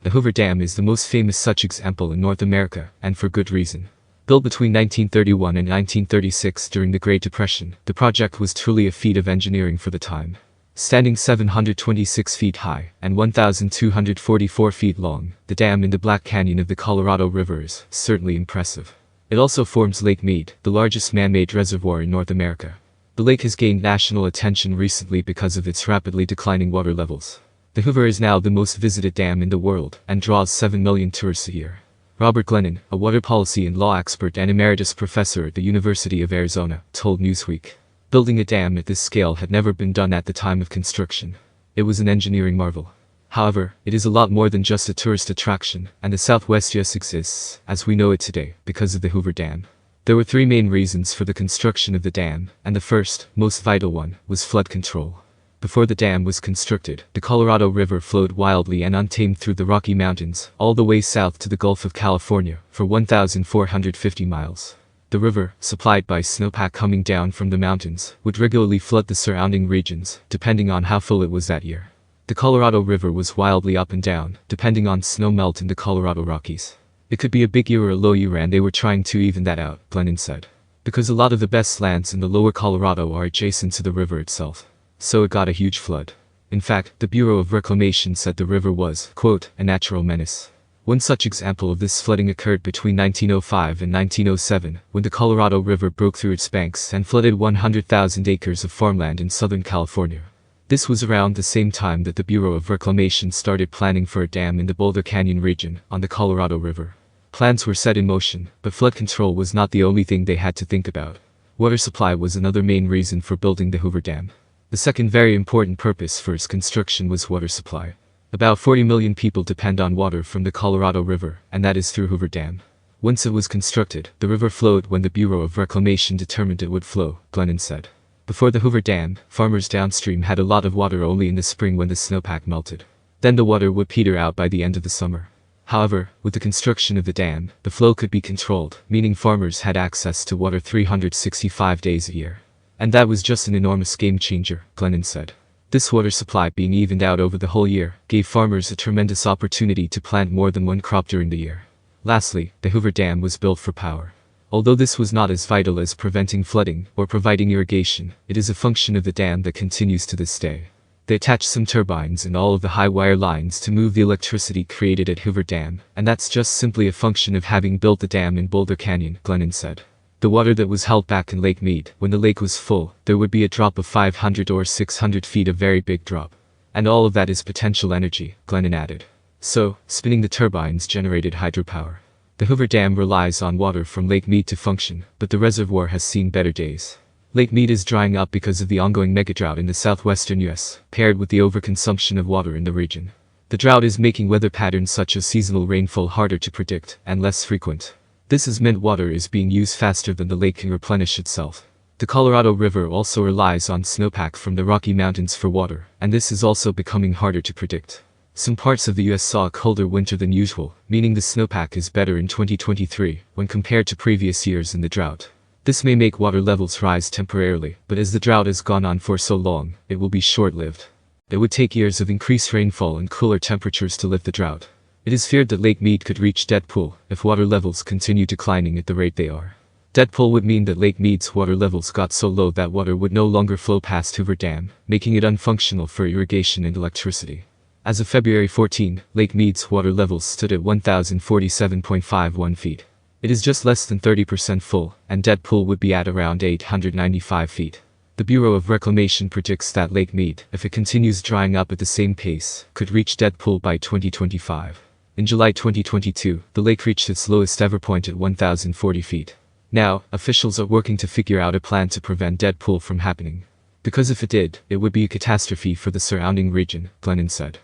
The Hoover Dam is the most famous such example in North America, and for good reason. Built between 1931 and 1936 during the Great Depression, the project was truly a feat of engineering for the time. Standing 726 feet high and 1,244 feet long, the dam in the Black Canyon of the Colorado River is certainly impressive. It also forms Lake Mead, the largest man-made reservoir in North America. The lake has gained national attention recently because of its rapidly declining water levels. The Hoover is now the most visited dam in the world and draws 7 million tourists a year. Robert Glennon, a water policy and law expert and emeritus professor at the University of Arizona, told Newsweek, "Building a dam at this scale had never been done at the time of construction. It was an engineering marvel. However, it is a lot more than just a tourist attraction, and the Southwest US exists, as we know it today, because of the Hoover Dam." There were three main reasons for the construction of the dam, and the first, most vital one, was flood control. Before the dam was constructed, the Colorado River flowed wildly and untamed through the Rocky Mountains, all the way south to the Gulf of California, for 1,450 miles. The river, supplied by snowpack coming down from the mountains, would regularly flood the surrounding regions, depending on how full it was that year. The Colorado River was wildly up and down, depending on snow melt in the Colorado Rockies. It could be a big year or a low year, and they were trying to even that out, Glennon said. Because a lot of the best lands in the lower Colorado are adjacent to the river itself. So it got a huge flood. In fact, the Bureau of Reclamation said the river was, quote, a natural menace. One such example of this flooding occurred between 1905 and 1907, when the Colorado River broke through its banks and flooded 100,000 acres of farmland in Southern California. This was around the same time that the Bureau of Reclamation started planning for a dam in the Boulder Canyon region, on the Colorado River. Plans were set in motion, but flood control was not the only thing they had to think about. Water supply was another main reason for building the Hoover Dam. The second very important purpose for its construction was water supply. About 40 million people depend on water from the Colorado River, and that is through Hoover Dam. Once it was constructed, the river flowed when the Bureau of Reclamation determined it would flow, Glennon said. Before the Hoover Dam, farmers downstream had a lot of water only in the spring when the snowpack melted. Then the water would peter out by the end of the summer. However, with the construction of the dam, the flow could be controlled, meaning farmers had access to water 365 days a year. And that was just an enormous game changer, Glennon said. This water supply being evened out over the whole year gave farmers a tremendous opportunity to plant more than one crop during the year. Lastly, the Hoover Dam was built for power. Although this was not as vital as preventing flooding or providing irrigation, it is a function of the dam that continues to this day. They attached some turbines and all of the high wire lines to move the electricity created at Hoover Dam, and that's just simply a function of having built the dam in Boulder Canyon, Glennon said. The water that was held back in Lake Mead, when the lake was full, there would be a drop of 500 or 600 feet, a very big drop. And all of that is potential energy, Glennon added. So, spinning the turbines generated hydropower. The Hoover Dam relies on water from Lake Mead to function, but the reservoir has seen better days. Lake Mead is drying up because of the ongoing megadrought in the southwestern US, paired with the overconsumption of water in the region. The drought is making weather patterns such as seasonal rainfall harder to predict and less frequent. This has meant water is being used faster than the lake can replenish itself. The Colorado River also relies on snowpack from the Rocky Mountains for water, and this is also becoming harder to predict. Some parts of the US saw a colder winter than usual, meaning the snowpack is better in 2023 when compared to previous years in the drought. This may make water levels rise temporarily, but as the drought has gone on for so long, it will be short-lived. It would take years of increased rainfall and cooler temperatures to lift the drought. It is feared that Lake Mead could reach dead pool if water levels continue declining at the rate they are. Dead pool would mean that Lake Mead's water levels got so low that water would no longer flow past Hoover Dam, making it unfunctional for irrigation and electricity. As of February 14, Lake Mead's water levels stood at 1,047.51 feet. It is just less than 30% full, and dead pool would be at around 895 feet. The Bureau of Reclamation predicts that Lake Mead, if it continues drying up at the same pace, could reach dead pool by 2025. In July 2022, the lake reached its lowest ever point at 1,040 feet. Now, officials are working to figure out a plan to prevent dead pool from happening. Because if it did, it would be a catastrophe for the surrounding region, Glennon said.